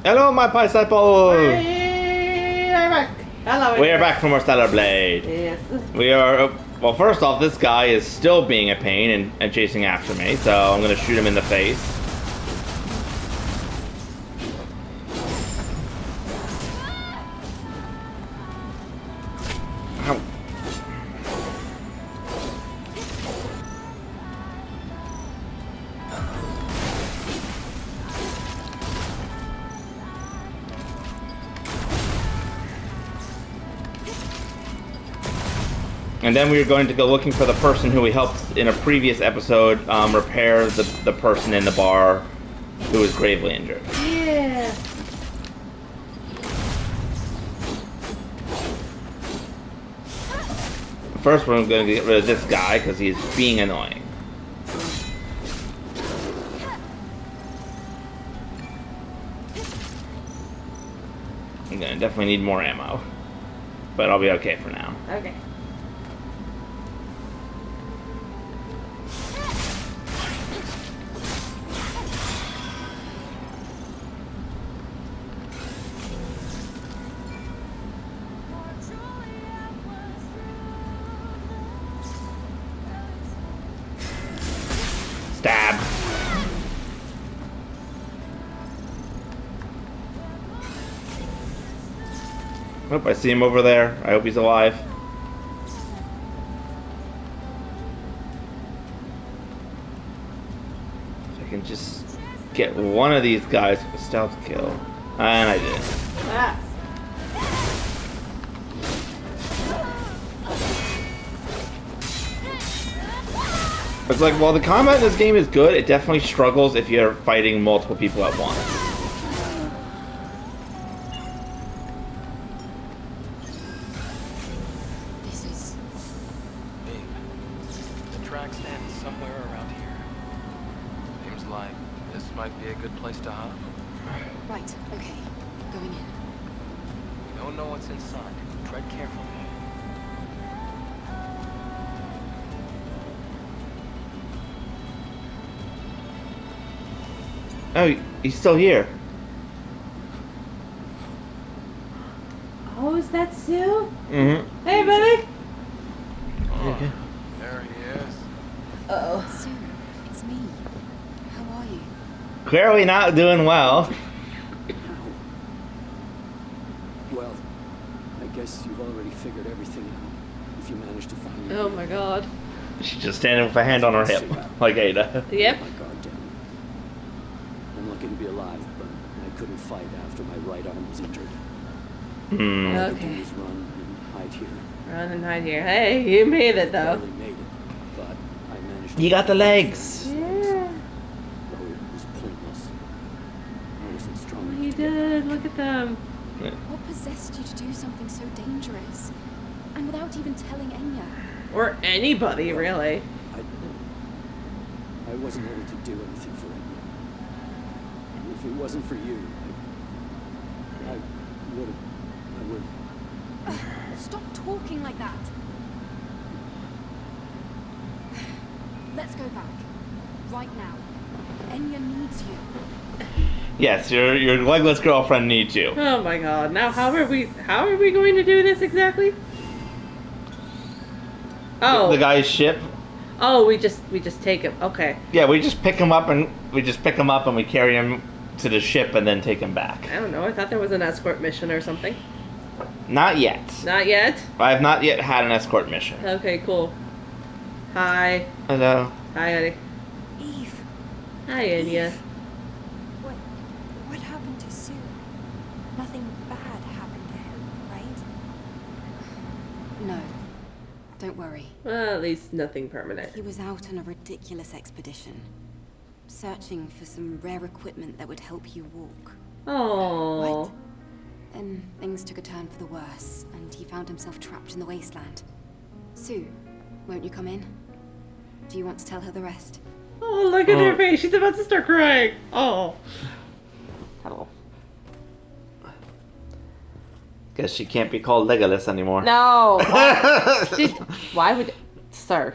Hello, my disciples! We are back. Hello. We are back from our Stellar Blade. Yes. We are... Well, first off, this guy is still being a pain and chasing after me, so I'm gonna shoot him in the face. Ow. And then we are going to go looking for the person who we helped in a previous episode repair the person in the bar who was gravely injured. Yeah. First, we're going to get rid of this guy because he's being annoying. I'm going to definitely need more ammo, but I'll be okay for now. Okay. Stab. Oh, I see him over there. I hope he's alive. If I can just get one of these guys with a stealth kill. And I did. Ah. It's like, while the combat in this game is good, it definitely struggles if you're fighting multiple people at once. This is big. The tracks end somewhere around here. Seems like this might be a good place to hop. right. Okay, going in. We don't know what's inside. Tread carefully. Oh, he's still here. Oh, is that Sue? Mm-hmm. Hey, buddy. Oh, Okay. there he is. Uh-oh. Sue, it's me. How are you? Clearly not doing well. Well, I guess you've already figured everything out. If you manage to find me. Oh my God. She's just standing with a hand on her hip, like Ada. Yep. My guard down. I'm lucky to be alive, but I couldn't fight after my right arm was injured. Hmm. All I could Okay. do was run and hide here. Run and hide here. Hey, you made it though. Barely made it, but I managed to. You got the legs. Yeah. Though it was pointless. I wasn't strong enough You to get did. Look at them. What possessed you to do something so dangerous? And without even telling Enya? Or anybody, really. I wasn't able to do anything for it. If it wasn't for you, I would. Stop talking like that. Let's go back. Right now. Enya needs you. Yes, your legless girlfriend needs you. Oh my God. Now, how are we going to do this exactly? Oh. The guy's ship. Oh, we just take him. Okay. Yeah, we just pick him up and we carry him to the ship and then take him back. I don't know. I thought there was an escort mission or something. Not yet. Not yet? I have not yet had an escort mission. Okay, cool. Hi. Hello. Hi, honey. Eve. Hi, Enya. What happened to Sue? Nothing bad happened to him, right? No. Don't worry. Well, at least nothing permanent. He was out on a ridiculous expedition, searching for some rare equipment that would help you walk. Oh. What? Then things took a turn for the worse, and he found himself trapped in the wasteland. Sue, won't you come in? Do you want to tell her the rest? Oh, look at her face. She's about to start crying. Oh. Hello. Guess she can't be called Legolas anymore. No. Why would... Sir.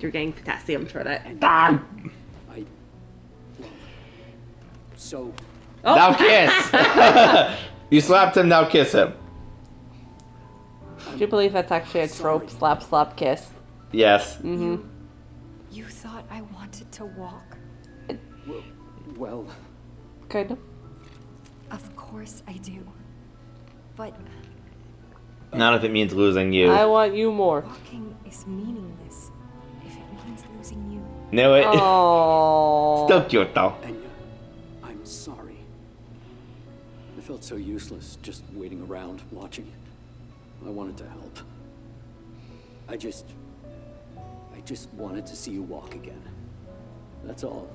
You're getting potassium for that. I So, Oh. Now kiss! You slapped him, now kiss him. Do you believe that's actually a trope? Slap, slap, kiss. Yes. Mm-hmm. You thought I wanted to walk? well, Kind of. Of course I do. But Not if it means losing you. I want you more. walking is meaningless if it means losing you. Knew it. Oh. Still cute though. Enya, I'm sorry. I felt so useless just waiting around, watching. I wanted to help. I just wanted to see you walk again. That's all.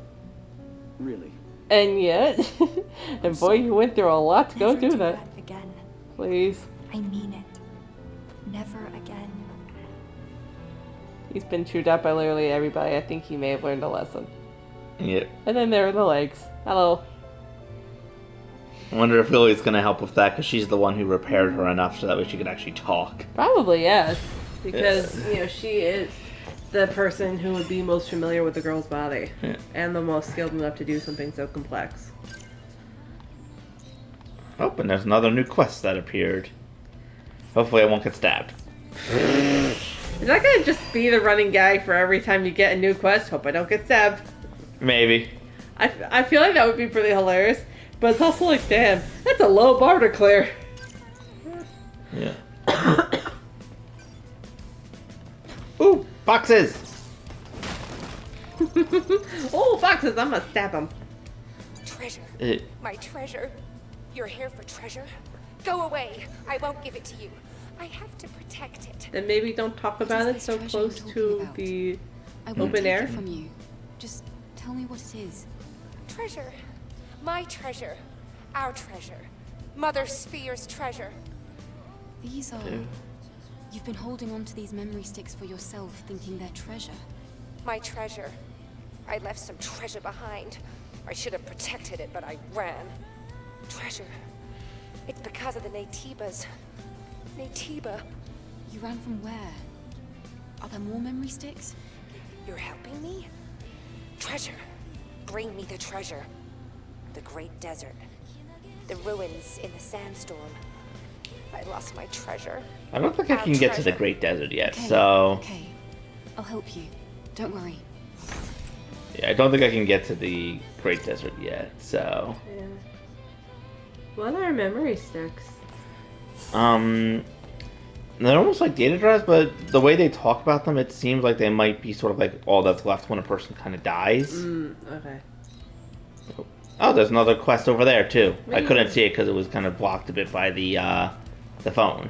Really. And yet, and boy, you went through a lot to go Never do that. again. Please. I mean it. Never again. He's been chewed up by literally everybody. I think he may have learned a lesson. Yeah. And then there are the legs. Hello. I wonder if Lily's gonna help with that because she's the one who repaired her enough so that way she could actually talk. Probably, yes. Because, you know, she is the person who would be most familiar with the girl's body. Yeah. And the most skilled enough to do something so complex. Oh, and there's another new quest that appeared. Hopefully I won't get stabbed. Is that gonna just be the running gag for every time you get a new quest? Hope I don't get stabbed. Maybe. I feel like that would be pretty hilarious. But it's also like, damn, that's a low bar to clear. Yeah. Ooh, boxes! Oh, foxes, I'm gonna stab them. Treasure. Uh, My treasure. You're here for treasure? Go away. I won't give it to you. I have to protect it. Then maybe don't talk about is it this so treasure close you're to talking about? the I won't open take air. it from you. Just tell me what it is. Treasure. My treasure. Our treasure. Mother Sphere's treasure. These are... You've been holding on to these memory sticks for yourself, thinking they're treasure. My treasure. I left some treasure behind. I should have protected it, but I ran. Treasure. It's because of the Naytibas. Naytiba. You ran from where? Are there more memory sticks? You're helping me? Treasure. Bring me the treasure. The great desert. The ruins in the sandstorm. I lost my treasure. I don't think I can get to the Great Desert yet, so... Okay. I'll help you. Don't worry. Yeah, I don't think I can get to the Great Desert yet, so... Yeah. What are memory sticks? They're almost like data drives, but the way they talk about them, it seems like they might be sort of like all that's left when a person kind of dies. Okay. Oh, there's another quest over there, too. I Really? couldn't see it because it was kind of blocked a bit by the phone.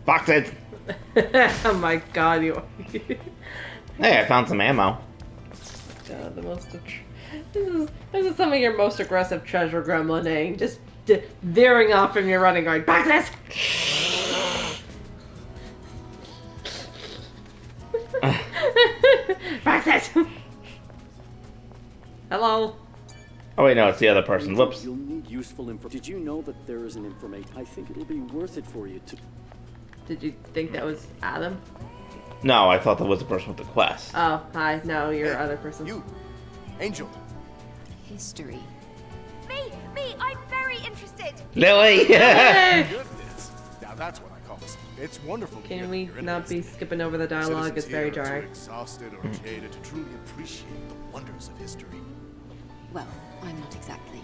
Boxes! Oh my god, you. Hey, I found some ammo. God, the most. This is some of your most aggressive treasure gremlining. Just veering off from your running, going boxes. Boxes. Hello. Oh wait, no, it's the other person. Whoops. You'll need useful info. Did you know that there is an information? I think it'll be worth it for you to... Did you think that was Adam? No, I thought that was the person with the quest. Oh, hi. No, you're other person. You, Angel. History. Me, I'm very interested. Lily! Goodness. Now that's what I call this. It's wonderful. to hear Can that we you're not be interested. skipping over the dialogue? It's Citizens very here are jarring. too exhausted or jaded to truly appreciate the wonders of history. Well, I'm not exactly.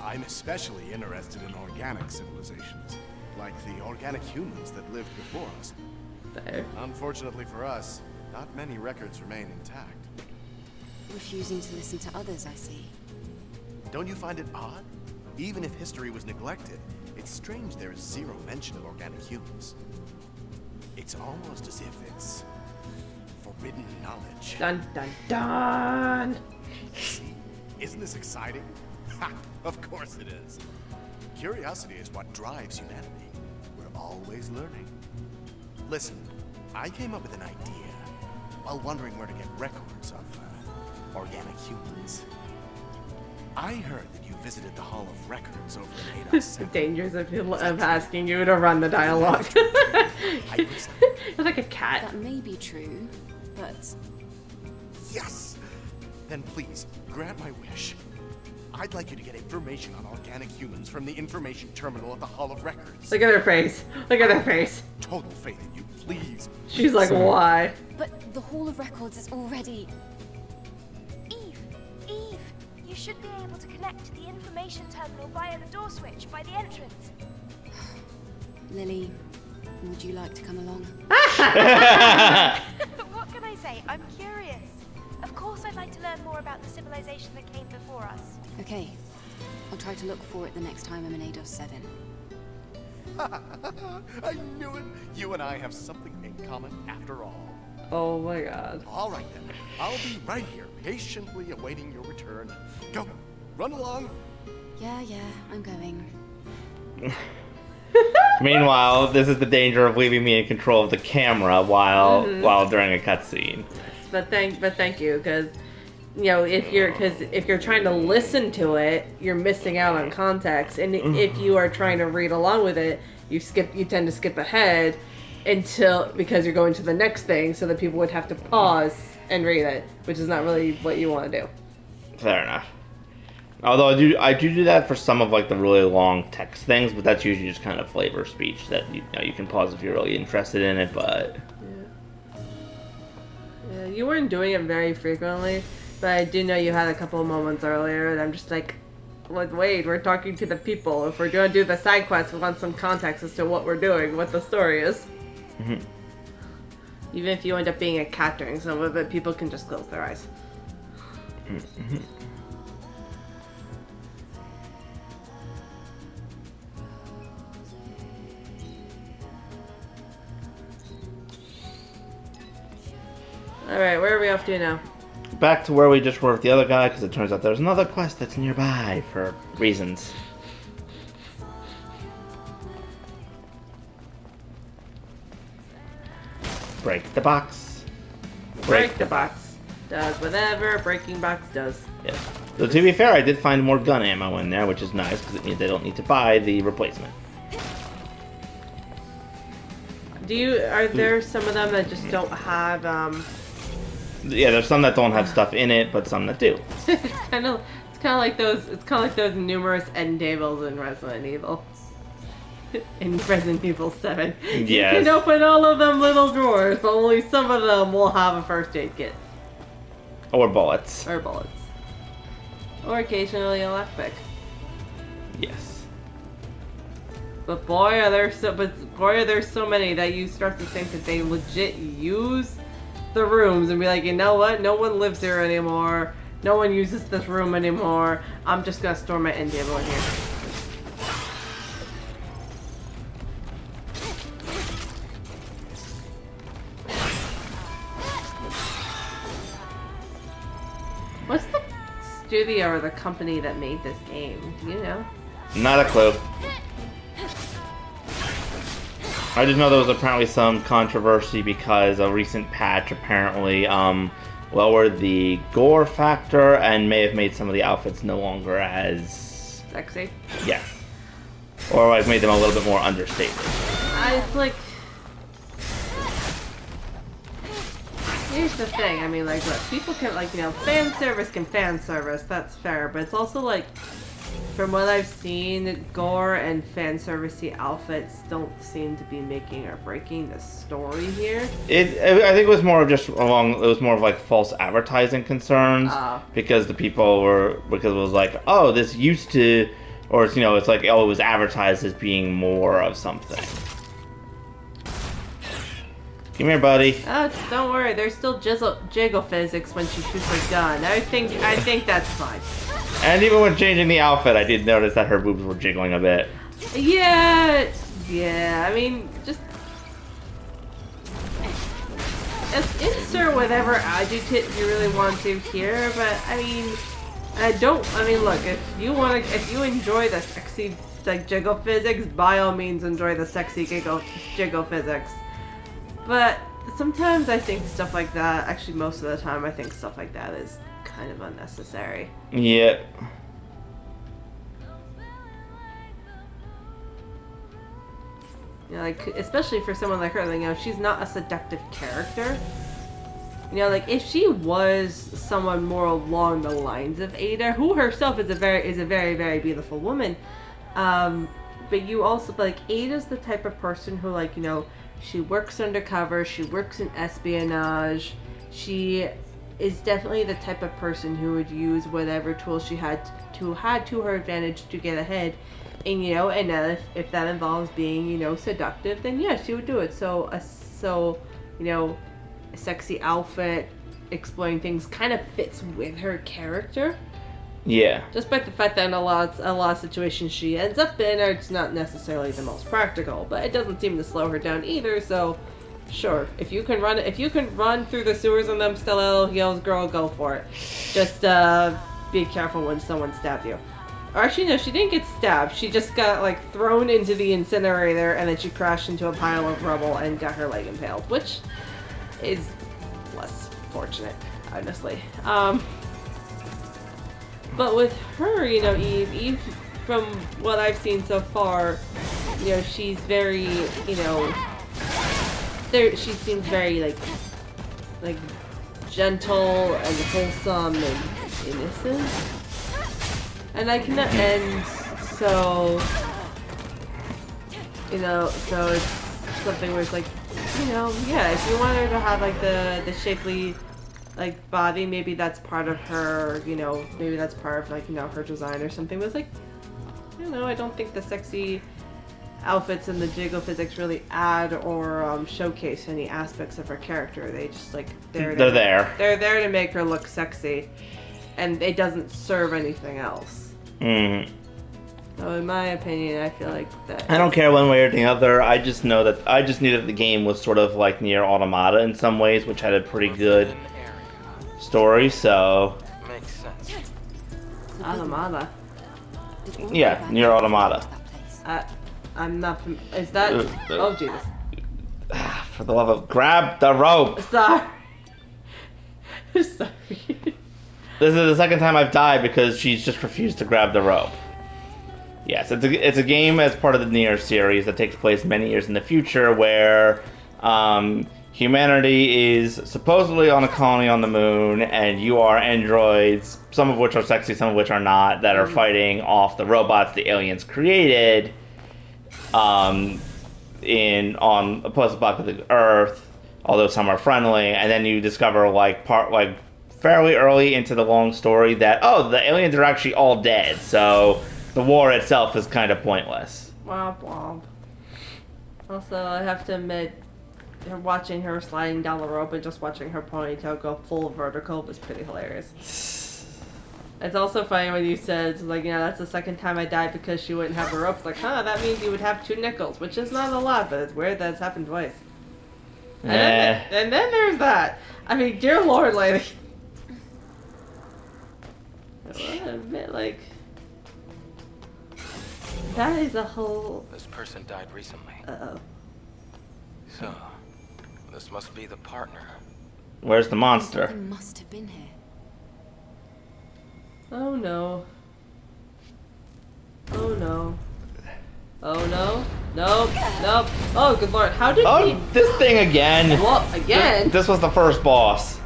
I'm especially interested in organic civilizations, like the organic humans that lived before us. There. Unfortunately for us, not many records remain intact. Refusing to listen to others, I see. Don't you find it odd? Even if history was neglected, it's strange there is zero mention of organic humans. It's almost as if it's forbidden knowledge. Dun dun dun. Isn't this exciting? Ha! Of course it is. Curiosity is what drives humanity. We're always learning. Listen, I came up with an idea while wondering where to get records of organic humans. I heard that you visited the Hall of Records over in The 807. dangers of asking you to run the dialogue. It's like a cat. That may be true, but Yes! then please, grant my wish. I'd like you to get information on organic humans from the information terminal at the Hall of Records. Look at her face. Look at her face. Total faith in you, please. She's like, why? But the Hall of Records is already... Eve, you should be able to connect to the information terminal via the door switch by the entrance. Lily, would you like to come along? What can I say? I'm curious. Of course I'd like to learn more about the civilization that came before us. Okay. I'll try to look for it the next time I'm in Eidos 7. I knew it. You and I have something in common after all. Oh my god. All right then. I'll be right here, patiently awaiting your return. Go. Run along. Yeah, I'm going. Meanwhile, this is the danger of leaving me in control of the camera while during a cutscene. But thank you, because you know, if you're trying to listen to it, you're missing out on context, and if you are trying to read along with it, you tend to skip ahead because you're going to the next thing, so that people would have to pause and read it, which is not really what you want to do. Fair enough. Although I do that for some of like the really long text things, but that's usually just kind of flavor speech that you can pause if you're really interested in it. But yeah, you weren't doing it very frequently, but I do know you had a couple of moments earlier, and I'm just like, wait, we're talking to the people. If we're going to do the side quest, we want some context as to what we're doing, what the story is. Mm-hmm. Even if you end up being a cat during some of it, people can just close their eyes. Mm-hmm. Alright, where are we off to now? Back to where we just were with the other guy, because it turns out there's another quest that's nearby for reasons. Break the box. Break the box. Does whatever a breaking box does. Yeah. So to be fair, I did find more gun ammo in there, which is nice, because it means they don't need to buy the replacement. Are there some of them that just don't have, Yeah, there's some that don't have stuff in it, but some that do. it's kind of like those numerous end tables in Resident Evil. In Resident Evil 7. Yes. You can open all of them little drawers, but only some of them will have a first aid kit. Or bullets. Or bullets. Or occasionally a lockpick. Yes. But boy are there so many that you start to think that they legit use the rooms and be like, you know what? No one lives here anymore. No one uses this room anymore. I'm just gonna store my end table in here. What's the studio or the company that made this game? Do you know? Not a clue. I just know there was apparently some controversy because a recent patch apparently lowered the gore factor and may have made some of the outfits no longer as Sexy. yes, or like made them a little bit more understated. It's like, here's the thing. I mean, like, look, people can, like, you know, fan service. That's fair, but it's also like, from what I've seen, gore and fan servicey outfits don't seem to be making or breaking the story here. I think it was more of it was more of like false advertising concerns because it was like, oh, this used to, or it's, you know, it's like, oh, it was advertised as being more of something. Come here, buddy. Oh, don't worry. There's still jiggle physics when she shoots her gun. I think that's fine. And even when changing the outfit, I did notice that her boobs were jiggling a bit. Yeah. I mean, just insert whatever adjective you really want to here. But I mean, look, if you enjoy the sexy like jiggle physics, by all means enjoy the sexy jiggle physics. But sometimes I think stuff like that, actually most of the time I think stuff like that is kind of unnecessary. Yeah. You know, like, especially for someone like her, you know, she's not a seductive character. You know, like if she was someone more along the lines of Ada, who herself is a very beautiful woman, but you also like Ada's the type of person who like she works undercover, she works in espionage, she is definitely the type of person who would use whatever tools she had to her advantage to get ahead, and if that involves being seductive, then yeah, she would do it. So a sexy outfit, exploring things kind of fits with her character. Yeah. Despite the fact that in a lot of situations she ends up in, it's not necessarily the most practical, but it doesn't seem to slow her down either. So, sure, if you can run through the sewers in them stiletto heels, girl, go for it. Just be careful when someone stabs you. Or actually, no, she didn't get stabbed. She just got like thrown into the incinerator, and then she crashed into a pile of rubble and got her leg impaled, which is less fortunate, honestly. But with her, Eve, from what I've seen so far, she's very, she seems very like gentle and wholesome and innocent. And so it's something where it's like, yeah, if you want her to have like the shapely body, maybe that's part of her, maybe that's part of her design or something. But it's like, I don't think the sexy outfits and the jiggle physics really add or showcase any aspects of her character. They just they're there to make her look sexy, and it doesn't serve anything else. So in my opinion, I feel like that. I don't care one way or the other. I just knew that the game was sort of like Nier Automata in some ways, which had a pretty good story. So makes sense. Automata. Yeah, Nier Automata. I'm not. Is that? Oh Jesus! For the love of, grab the rope. Sorry. Sorry. This is the second time I've died because she's just refused to grab the rope. Yes, it's a game as part of the Nier series that takes place many years in the future, where humanity is supposedly on a colony on the moon, and you are androids, some of which are sexy, some of which are not, that are fighting off the robots the aliens created on a post-apocalyptic Earth, although some are friendly. And then you discover fairly early into the long story that the aliens are actually all dead, so the war itself is kind of pointless. Womp womp. Also, I have to admit, watching her sliding down the rope and just watching her ponytail go full vertical was pretty hilarious. It's also funny when you said, that's the second time I died because she wouldn't have a rope. It's like, that means you would have 2 nickels, which is not a lot, but it's weird that it's happened twice. And then there's that. I mean, dear Lord, lady. I admit, that is a whole... This person died recently. Uh-oh. So, this must be the partner. Where's the monster? Something must have been here. Oh no. Oh no. Oh no. Nope. Nope. Oh, good lord. How did he... this thing again. Well, again? This was the first boss.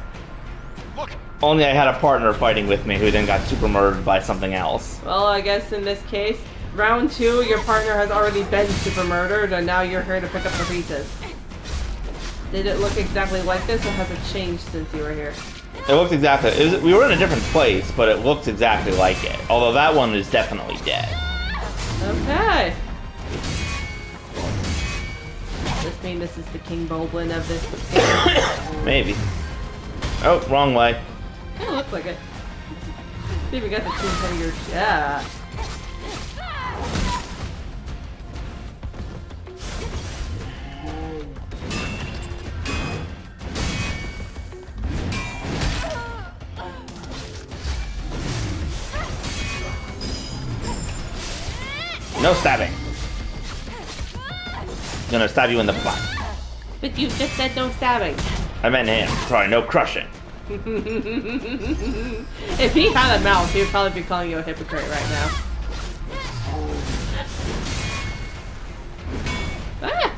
Look. Only I had a partner fighting with me who then got super murdered by something else. Well, I guess in this case, round 2, your partner has already been super murdered, and now you're here to pick up the pieces. Did it look exactly like this, or has it changed since you were here? It looked exactly... we were in a different place, but it looked exactly like it. Although that one is definitely dead. Okay. Does this mean this is the King Boblin of this game? Maybe. Oh, wrong way. It looks like it. See, we got the 2 fingers. Yeah. No stabbing. Gonna stab you in the butt. But you just said no stabbing. I meant him. Sorry, no crushing. If he had a mouth, he would probably be calling you a hypocrite right now. Ah!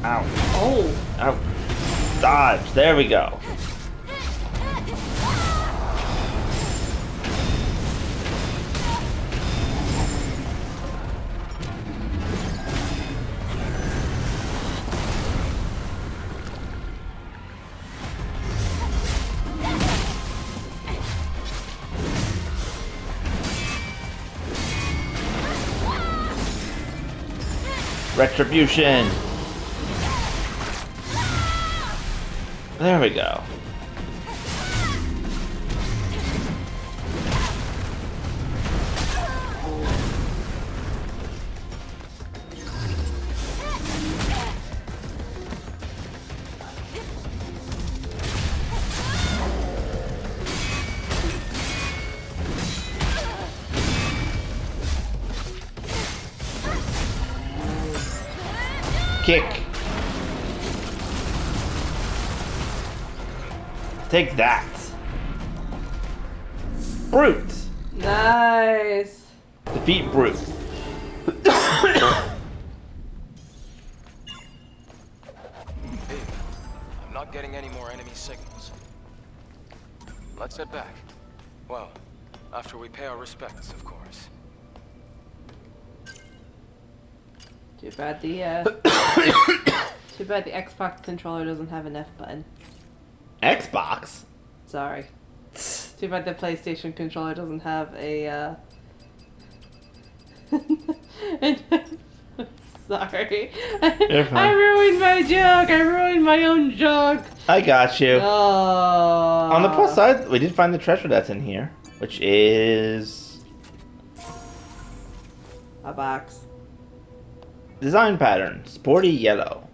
Ow. Oh. Ow. Dodge. There we go. Retribution. There we go. Kick. Take that. Brute. Nice. Defeat Brute. Hey, I'm not getting any more enemy signals. Let's head back. Well, after we pay our respects, of course. Too bad the Xbox controller doesn't have an F button. Xbox? Sorry. Too bad the PlayStation controller doesn't have a Sorry. I ruined my joke. I ruined my own joke. I got you. Oh. On the plus side, we did find the treasure that's in here, which is a box. Design pattern, sporty yellow.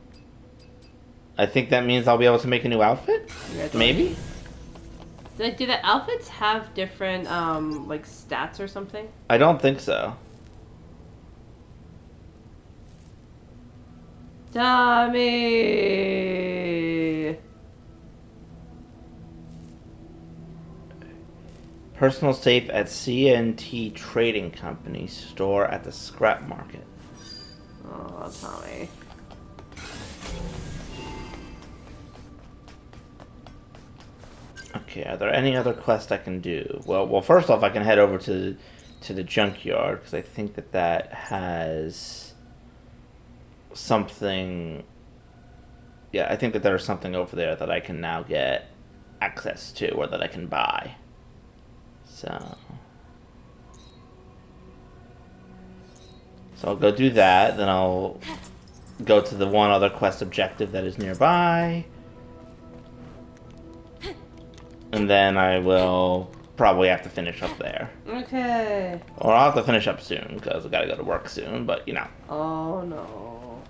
I think that means I'll be able to make a new outfit? Maybe? Do the outfits have different, like, stats or something? I don't think so. Tommy! Personal safe at CNT Trading Company store at the scrap market. Oh, Tommy. Okay, are there any other quests I can do? Well, first off, I can head over to the junkyard because I think that has something. Yeah, I think that there's something over there that I can now get access to or that I can buy. So I'll go do that, then I'll go to the one other quest objective that is nearby. And then I will probably have to finish up there. Okay. Or I'll have to finish up soon, because I've got to go to work soon, but you know. Oh, no.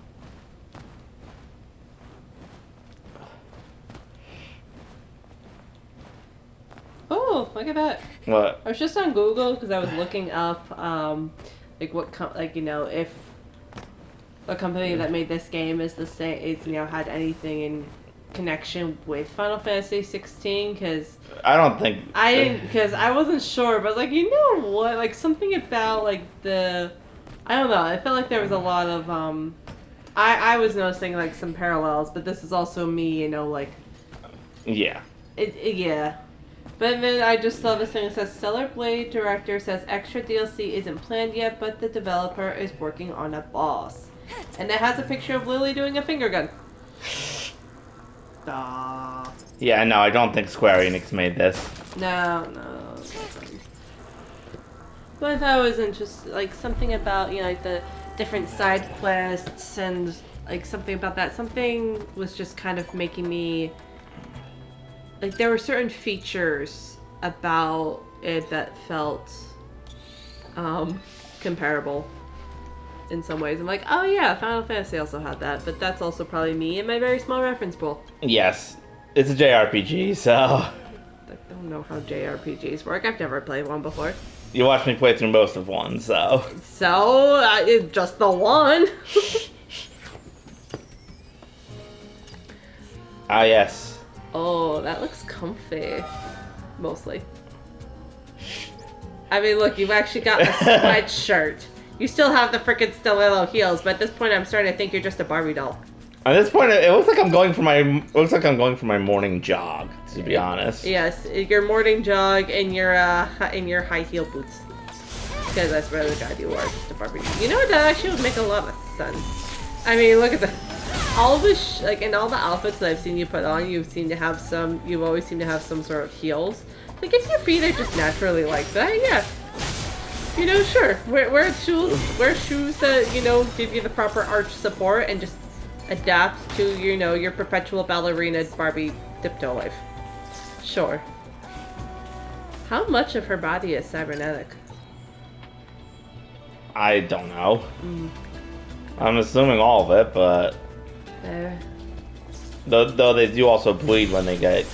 Oh, look at that. What? I was just on Google because I was looking up, like what, if a company that made this game is the same, had anything in connection with Final Fantasy 16, because I don't think I didn't, because I wasn't sure, but like, you know what, like something about like I don't know, I felt like there was a lot of I was noticing like some parallels, but this is also me, like yeah. Yeah. But then I just saw this thing that says Stellar Blade director says extra DLC isn't planned yet, but the developer is working on a boss. And it has a picture of Lily doing a finger gun. Aww. Yeah, no, I don't think Square Enix made this. No. But I thought it was interesting, like something about, like the different side quests and like something about that. Something was just kind of making me, like there were certain features about it that felt comparable in some ways. I'm like, oh yeah, Final Fantasy also had that, but that's also probably me and my very small reference pool. Yes, it's a JRPG, so I don't know how JRPGs work. I've never played one before. You watched me play through most of one, so it's just the one. Ah, yes. Oh, that looks comfy. Mostly. I mean, look, you've actually got a sweatshirt. You still have the frickin' stiletto heels, but at this point I'm starting to think you're just a Barbie doll. At this point, it looks like I'm going for my morning jog. To be honest. Yes, your morning jog and your high heel boots. Because that's really the guy you are, just a Barbie. You know, that actually would make a lot of sense. I mean, look at the all the in all the outfits that I've seen you put on, you always seem to have some sort of heels. Like if your feet are just naturally like that, yeah. You know, sure. Wear shoes that, you know, give you the proper arch support and just adapt to, you know, your perpetual ballerina Barbie tiptoe life. Sure. How much of her body is cybernetic? I don't know. I'm assuming all of it, but though they do also bleed when they get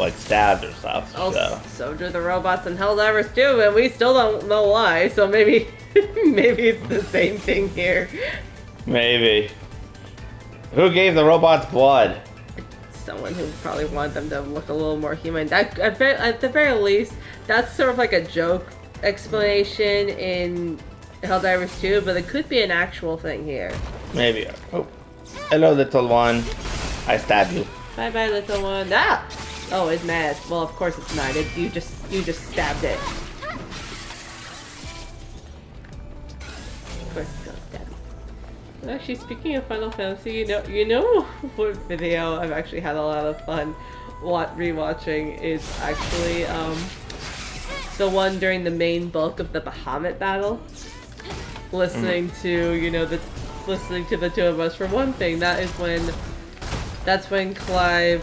like stabbed or stuff. So do the robots and Helldivers too, and we still don't know why. So maybe it's the same thing here. Maybe. Who gave the robots blood? Someone who probably wanted them to look a little more human. That at the very least, that's sort of like a joke explanation in Helldivers 2, but it could be an actual thing here. Maybe. Oh, hello, little one. I stabbed you. Bye bye, little one. Ah! Oh, it's mad. Well, of course it's not. You just stabbed it. Of course it's gonna stab you. Actually, speaking of Final Fantasy, you know what video I've actually had a lot of fun rewatching is actually the one during the main bulk of the Bahamut battle. Listening to, you know, listening to the two of us. For one thing, that's when Clive,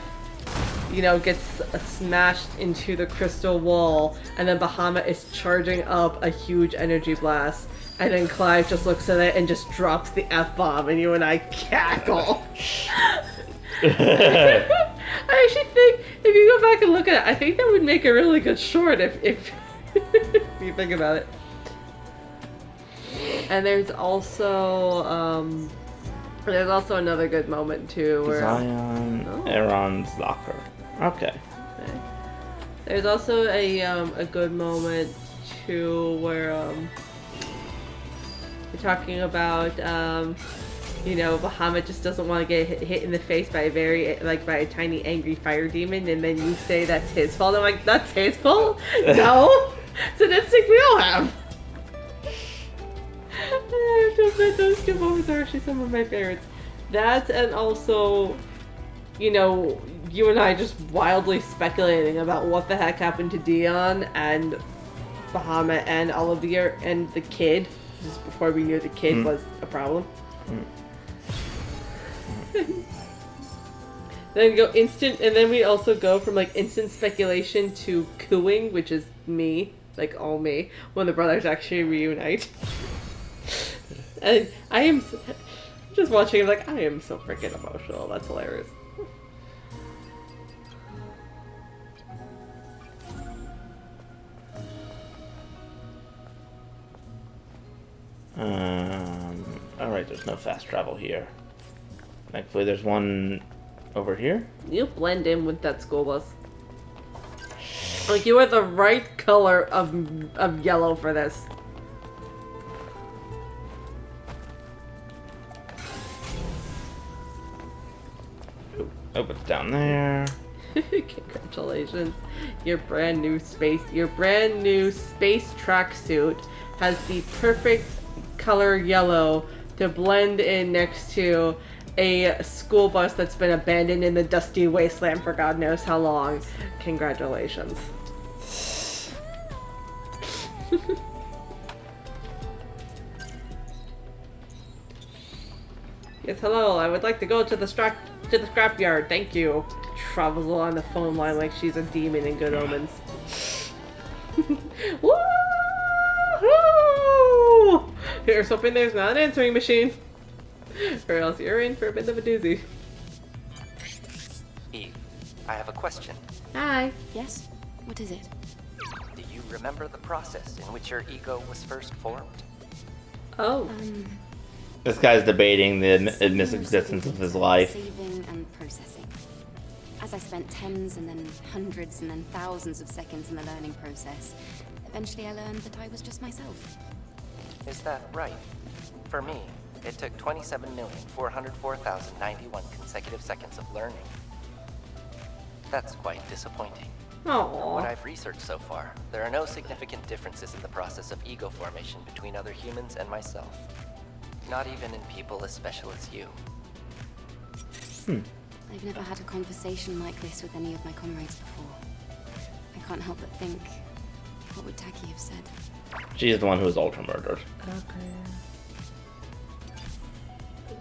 you know, gets smashed into the crystal wall, and then Bahamut is charging up a huge energy blast, and then Clive just looks at it and just drops the F-bomb, and you and I cackle. I actually think, if you go back and look at it, I think that would make a really good short if you think about it. And there's also another good moment too where Zion Aaron's locker. Okay. There's also a good moment too where we're talking about you know, Bahamut just doesn't want to get hit in the face by a tiny angry fire demon, and then you say that's his fault. I'm like, that's his fault? No. So that's like we all have. I have to admit, those two moments are actually some of my favorites. That, and also, you know, you and I just wildly speculating about what the heck happened to Dion and Bahamut and Olivia and the kid, just before we knew the kid was a problem. Then we also go from like instant speculation to cooing, which is me, like all me, when the brothers actually reunite. And I am just watching, like, I am so freaking emotional. That's hilarious. Alright, there's no fast travel here. Thankfully, there's one over here. You blend in with that school bus. Like, you are the right color of yellow for this. Oh, it's down there. Congratulations. Your brand new space tracksuit has the perfect color yellow to blend in next to a school bus that's been abandoned in the dusty wasteland for God knows how long. Congratulations. Yes, hello. I would like to go to the scrapyard. Thank you. Travels along the phone line like she's a demon in Good Omens. Woohoo! Here's hoping there's not an answering machine, or else you're in for a bit of a doozy. Eve, I have a question. Hi. Yes? What is it? Do you remember the process in which your ego was first formed? Oh. This guy's debating the misexistence of his life. Saving and processing. As I spent tens and then hundreds and then thousands of seconds in the learning process, eventually I learned that I was just myself. Is that right? For me, It took 27,404,091 consecutive seconds of learning. That's quite disappointing. From what I've researched so far, there are no significant differences in the process of ego formation between other humans and myself. Not even in people as special as you. I've never had a conversation like this with any of my comrades before. I can't help but think, what would Taki have said? She's the one who was ultra murdered. Okay.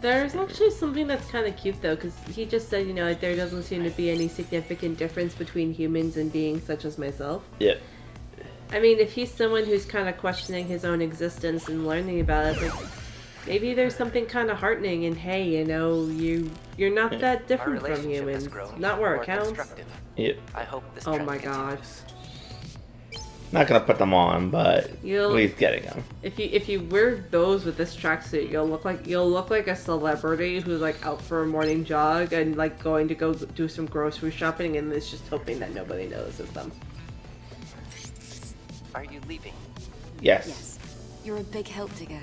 There's actually something that's kind of cute though, because he just said, you know, like, there doesn't seem to be any significant difference between humans and beings such as myself. Yeah. I mean, if he's someone who's kind of questioning his own existence and learning about it, like, maybe there's something kind of heartening in, hey, you know, you're not that different from humans. Not where it counts. Yeah. I hope this Oh trend my god. continues. Not gonna put them on, but at You'll, least getting them. if you wear those with this tracksuit, you'll look like a celebrity who's like out for a morning jog and like going to go do some grocery shopping and is just hoping that nobody notices them. Are you leaving? Yes. Yes. You're a big help, Digger.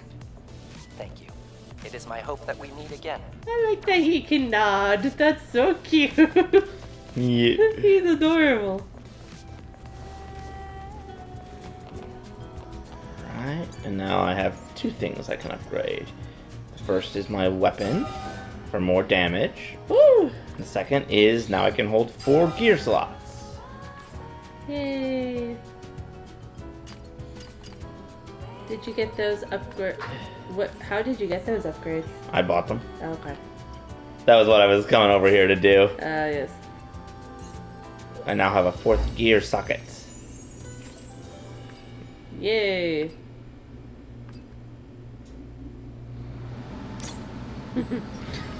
Thank you. It is my hope that we meet again. I like that he can nod. That's so cute. Yeah. He's adorable. Right, and now I have two things I can upgrade. The first is my weapon for more damage. Woo! The second is now I can hold 4 gear slots. Yay. Did you get those upgrades? How did you get those upgrades? I bought them. Okay. That was what I was coming over here to do. Yes. I now have a 4th gear socket. Yay.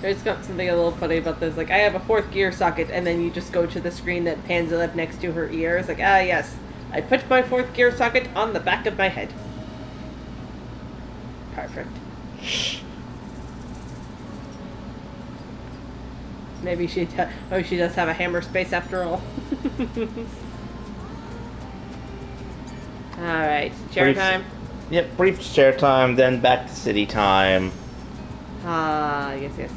There's got something a little funny about this. Like, I have a 4th gear socket, and then you just go to the screen that pans it up next to her ear. It's like, ah, yes. I put my 4th gear socket on the back of my head. Perfect. Maybe she does have a hammer space after all. Alright, chair time. Yep, brief chair time, then back to city time. Yes.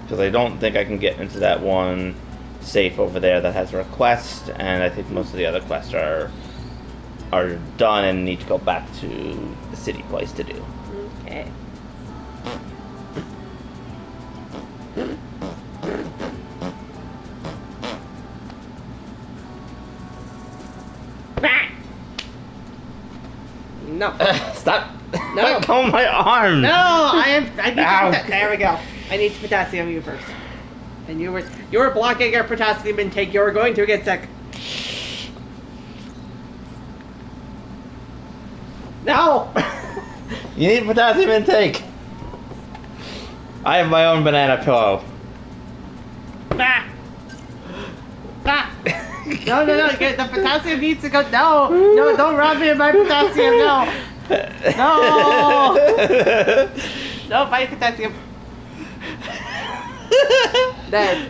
Because I don't think I can get into that one safe over there that has a request, and I think most of the other quests are done and need to go back to the city place to do. Okay. No. Stop! No. Let go of my arm! No, I need Ow. there we go. I need potassium you first. And you were blocking your potassium intake. You were going to get sick. No! You need potassium intake! I have my own banana pillow. Ah! Ah! No, the potassium needs to go. No, don't rob me of my potassium. No. No, my potassium. There.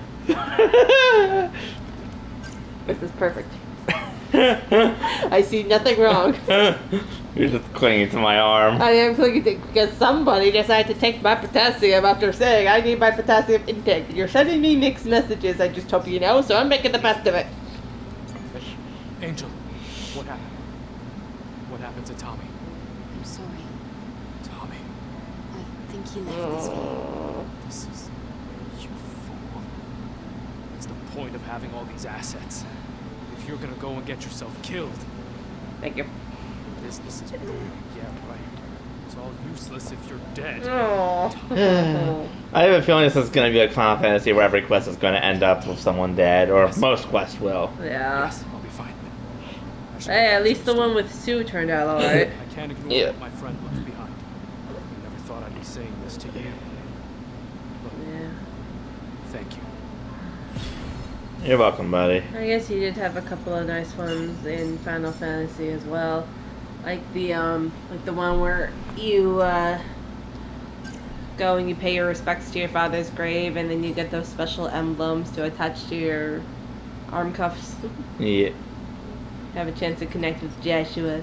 This is perfect. I see nothing wrong. You're just clinging to my arm. I am clinging to because somebody decided to take my potassium after saying I need my potassium intake. You're sending me mixed messages, I just hope you know, so I'm making the best of it. Angel, what happened? What happened to Tommy? I'm sorry. Tommy, I think he left this way. this is... You fool. What's the point of having all these assets? If you're gonna go and get yourself killed. Thank you. Business is booming, yeah, right. It's all useless if you're dead. Oh. I have a feeling this is going to be like Final Fantasy where every quest is going to end up with someone dead, or most quests will. Yeah. Yes, I'll be fine. Hey, at least the one with Sue turned out alright. I can't ignore Yeah. what my friend left behind. I never thought I'd be saying this to you. Look, Yeah. thank you. You're welcome, buddy. I guess you did have a couple of nice ones in Final Fantasy as well. Like the one where you go and you pay your respects to your father's grave, and then you get those special emblems to attach to your arm cuffs. Yeah. have a chance to connect with Joshua.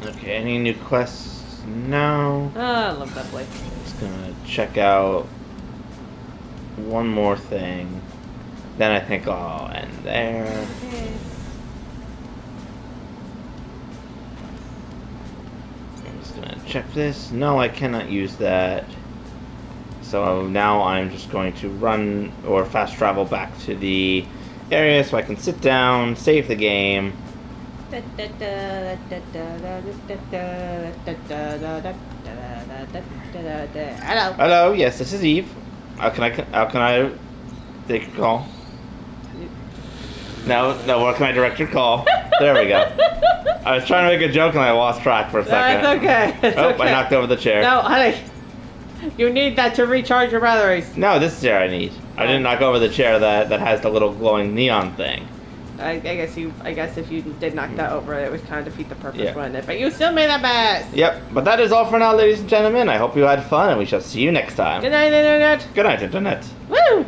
Okay, any new quests? No. Oh, I love that place. Just gonna check out one more thing. Then I think I'll end there. Okay. I'm just gonna check this. No, I cannot use that. So now I'm just going to run or fast travel back to the area so I can sit down, save the game. Hello. Hello, yes, this is Eve. How can I take your call? No, where can I direct your call? There we go. I was trying to make a joke and I lost track for a second. That's okay. It's okay. I knocked over the chair. No, honey. You need that to recharge your batteries. No, this chair I need. I didn't knock over the chair that has the little glowing neon thing. I guess if you did knock that over, it would kind of defeat the purpose, wouldn't it? But you still made a mess. Yep, but that is all for now, ladies and gentlemen. I hope you had fun, and we shall see you next time. Good night, Internet. Good night, Internet. Woo!